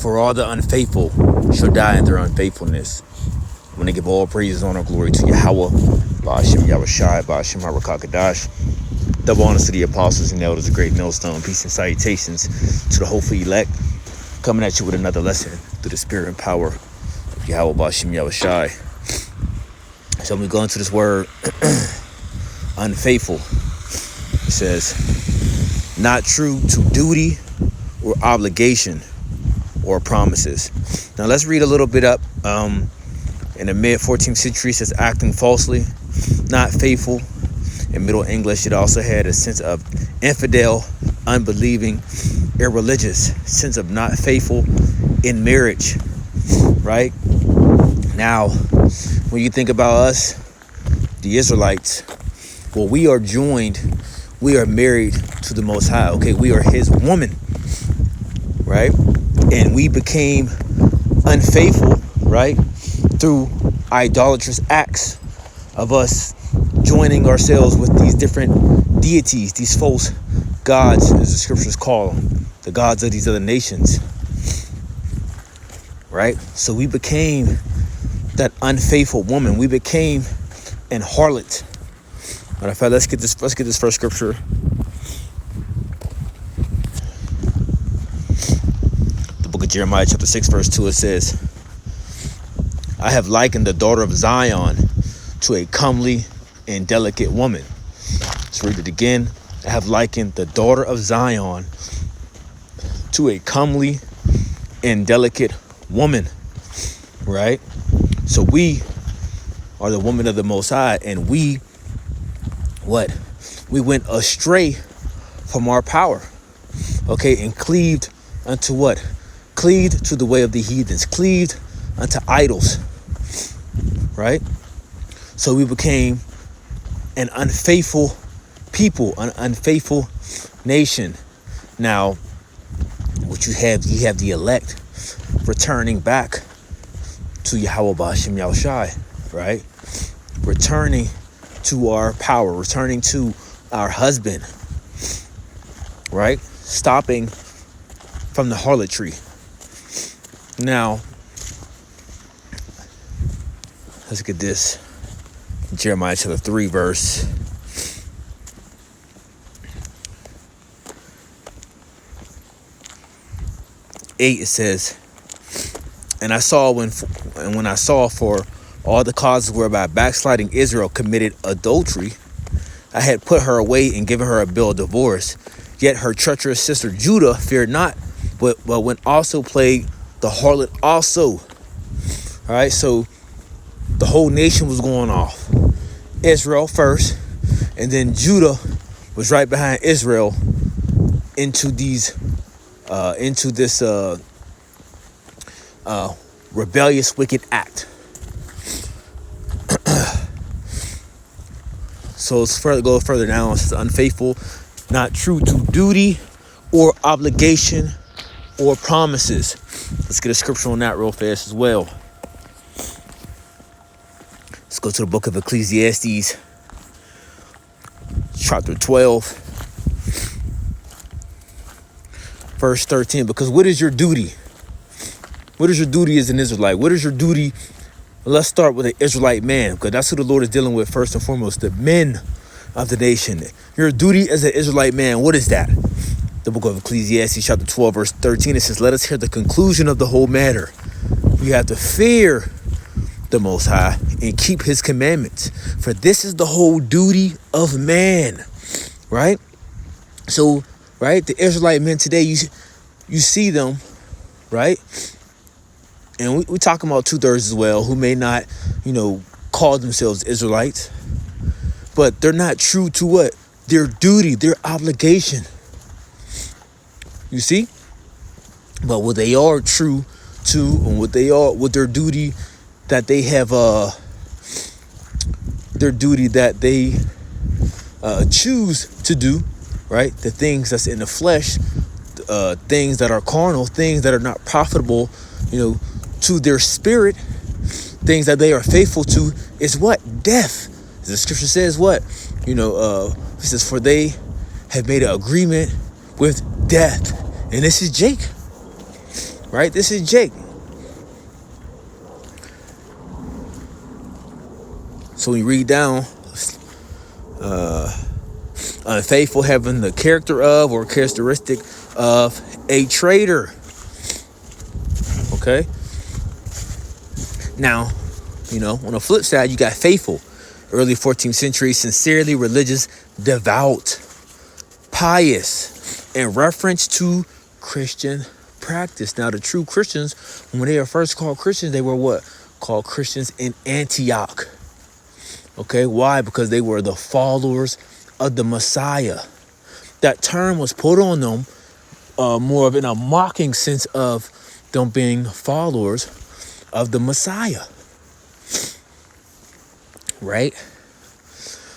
For all the unfaithful shall die in their unfaithfulness. When they give all praise, honor, glory to Yahweh, Ba'ashem Yahushai, Ba'ashem Harakakadash. Double honors to the apostles and elders, a great millstone. Peace and salutations to the hopeful elect. Coming at you with another lesson through the spirit and power of Yahweh, Ba'ashem Yahushai. So when we go into this word, unfaithful, it says, not true to duty or obligation or promises. Now let's read a little bit up. In the mid-14th century, it says acting falsely, not faithful. In Middle English, it also had a sense of infidel, unbelieving, irreligious, sense of not faithful in marriage, right? Now, when you think about us, the Israelites, well, we are married to the Most High, okay? We are his woman, right? And we became unfaithful, right? Through idolatrous acts of us joining ourselves with these different deities, these false gods, as the scriptures call them, the gods of these other nations, right? So we became that unfaithful woman. We became an harlot. Matter of fact, let's get this first scripture. The book of Jeremiah, chapter 6, verse 2, it says, I have likened the daughter of Zion to a comely and delicate woman. Let's read it again. I have likened the daughter of Zion to a comely and delicate woman, right? So we are the woman of the Most High, and we went astray from our power, okay, and cleaved unto what? Cleaved to the way of the heathens, cleaved unto idols, right? So we became an unfaithful people, an unfaithful nation. Now, what you have the elect returning back to Yahweh Ba'ashem Yahushai, right? Returning to our power, returning to our husband, right? Stopping from the harlotry. Now, let's get this. Jeremiah chapter 3, verse 8, it says, and when I saw for all the causes whereby backsliding Israel committed adultery, I had put her away and given her a bill of divorce. Yet her treacherous sister Judah feared not, but went also plague the harlot also. All right, so the whole nation was going off. Israel first, and then Judah was right behind Israel into this rebellious, wicked act. So let's go further down. It says unfaithful, not true to duty or obligation or promises. Let's get a scripture on that real fast as well. Let's go to the book of Ecclesiastes, chapter 12, verse 13. Because what is your duty? What is your duty as an Israelite? What is your duty? Let's start with an Israelite man, because that's who the Lord is dealing with first and foremost, the men of the nation. Your duty as an Israelite man, what is that? The book of Ecclesiastes, chapter 12, verse 13, it says, let us hear the conclusion of the whole matter. We have to fear the Most High and keep his commandments, for this is the whole duty of man, right? So, right, the Israelite men today, you see them, right? And we're talking about 2/3 as well, who may not, call themselves Israelites, but they're not true to what? Their duty, their obligation. You see? But what they are true to, and what their duty that they have, their duty that they choose to do, right? The things that's in the flesh, things that are carnal, things that are not profitable, to their spirit, things that they are faithful to, is what? Death. The scripture says what? It says, for they have made an agreement with death. And this is Jake. right? This is Jake. So when you read down, unfaithful, having the character of or characteristic of a traitor. Okay. Now, on the flip side, you got faithful. Early 14th century, sincerely religious, devout, pious, in reference to Christian practice. Now, the true Christians, when they are first called Christians, they were what? Called Christians in Antioch. Okay, why? Because they were the followers of the Messiah. That term was put on them more of in a mocking sense of them being followers of the Messiah. Right?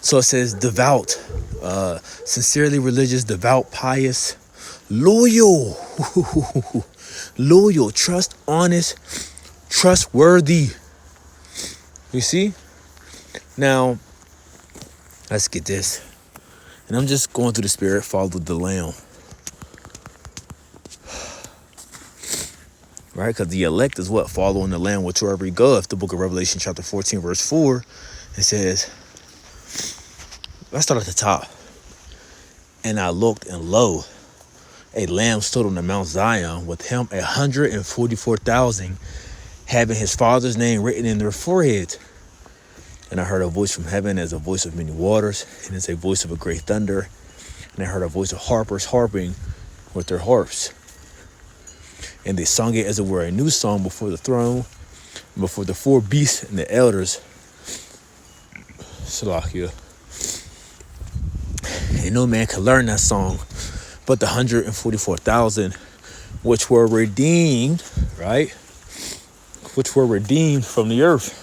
So it says devout, sincerely religious, devout, pious, loyal, loyal, trust, honest, trustworthy. You see? Now, let's get this. And I'm just going through the Spirit, follow the Lamb. Right? Because the elect is what? Following the Lamb wherever he goeth. The book of Revelation chapter 14, verse 4. It says, let's start at the top. And I looked, and lo, a lamb stood on the Mount Zion, with him 144,000, having his father's name written in their foreheads. And I heard a voice from heaven as a voice of many waters, and as a voice of a great thunder. And I heard a voice of harpers harping with their harps. And they sung it as it were a new song before the throne, and before the four beasts and the elders. Salakia. And no man could learn that song but the 144,000 which were redeemed, right? Which were redeemed from the earth.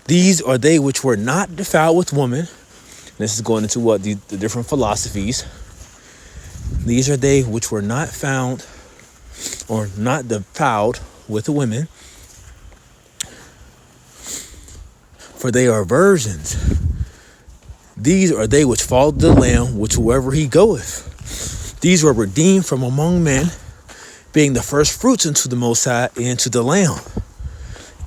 These are they which were not defiled with woman. And this is going into what? The different philosophies. These are they which were not found or not defiled with the women. For they are virgins. These are they which follow the Lamb, whichsoever he goeth. These were redeemed from among men, being the first fruits unto the Most High and to the Lamb.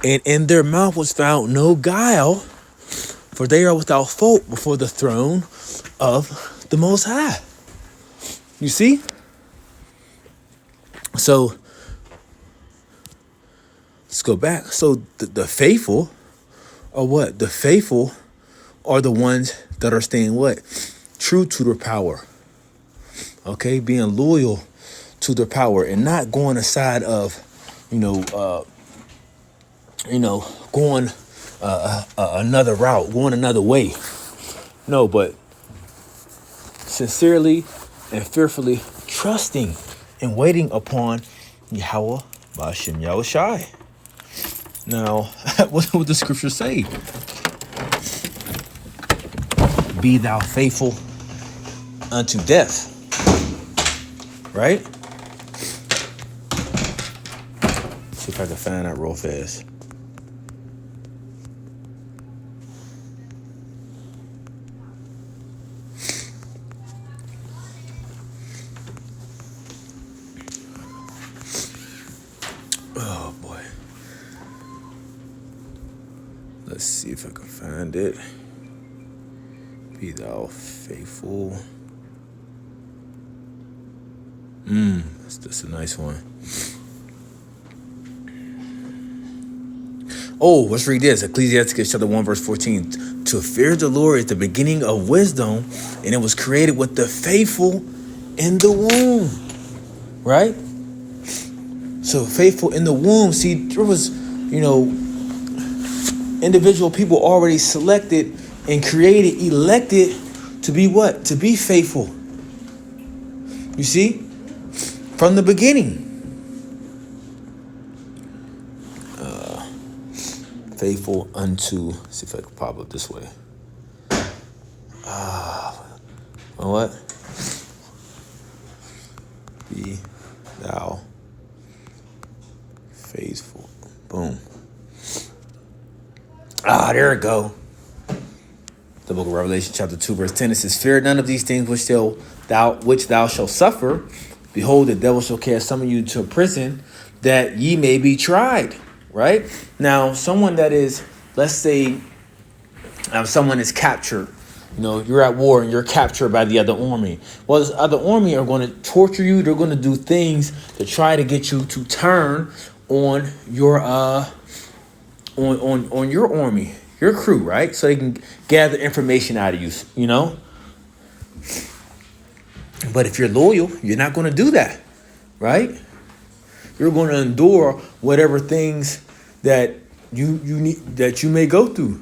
And in their mouth was found no guile, for they are without fault before the throne of the Most High. You see? So, let's go back. So the faithful are what? The faithful are the ones that are staying what? True to their power. Okay? Being loyal to their power and not going aside of, going another route, going another way. No, but sincerely and fearfully trusting and waiting upon Yahweh Ba'ashem Yahushai. Now, what would the scripture say? Be thou faithful unto death. Right? See if I can find that real fast. Oh boy. Let's see if I can find it. Be thou faithful. That's a nice one. Oh, let's read this. Ecclesiastes chapter 1, verse 14. To fear the Lord is the beginning of wisdom, and it was created with the faithful in the womb. Right? So faithful in the womb. See, there was, individual people already selected and created, elected to be what? To be faithful. You see? From the beginning. Faithful unto, see if I can pop up this way. What? Be thou faithful. Boom. There it go. The book of Revelation chapter 2 verse 10, it says, fear none of these things which thou shalt suffer. Behold, the devil shall cast some of you into a prison, that ye may be tried. Right? Now, someone that is, let's say, someone is captured. You're at war and you're captured by the other army. Well, this other army are going to torture you. They're going to do things to try to get you to turn on your on your army, your crew, right? So they can gather information out of you, But if you're loyal, you're not going to do that, right? You're going to endure whatever things that you need, that you may go through,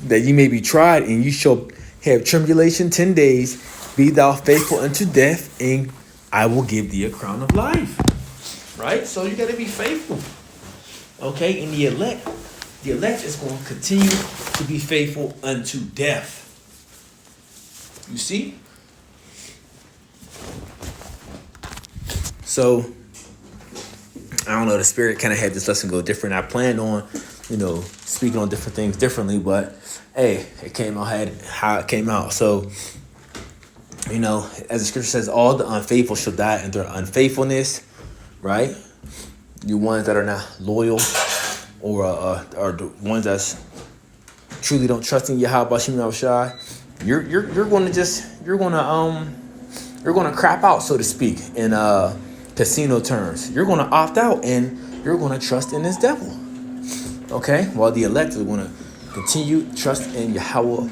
that you may be tried, and you shall have tribulation 10 days. Be thou faithful unto death, and I will give thee a crown of life. Right? So you got to be faithful. Okay? And the elect is going to continue to be faithful unto death. You see? So, I don't know, the Spirit kind of had this lesson go different. I planned on, speaking on different things differently, but hey, it came out how it came out. So, as the scripture says, all the unfaithful shall die in their unfaithfulness, right? You ones that are not loyal, or are the ones that truly don't trust in Yahweh Bashim Yahushai, you're going to crap out, so to speak, in casino terms. You're going to opt out, and you're going to trust in this devil. Okay? While the elect are going to continue to trust in Yahweh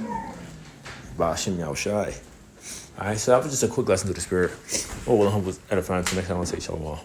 Bashim Yahushai. All right, so that was just a quick lesson to the Spirit. Oh, well, I hope it was edifying. So next time, I'll say shalom.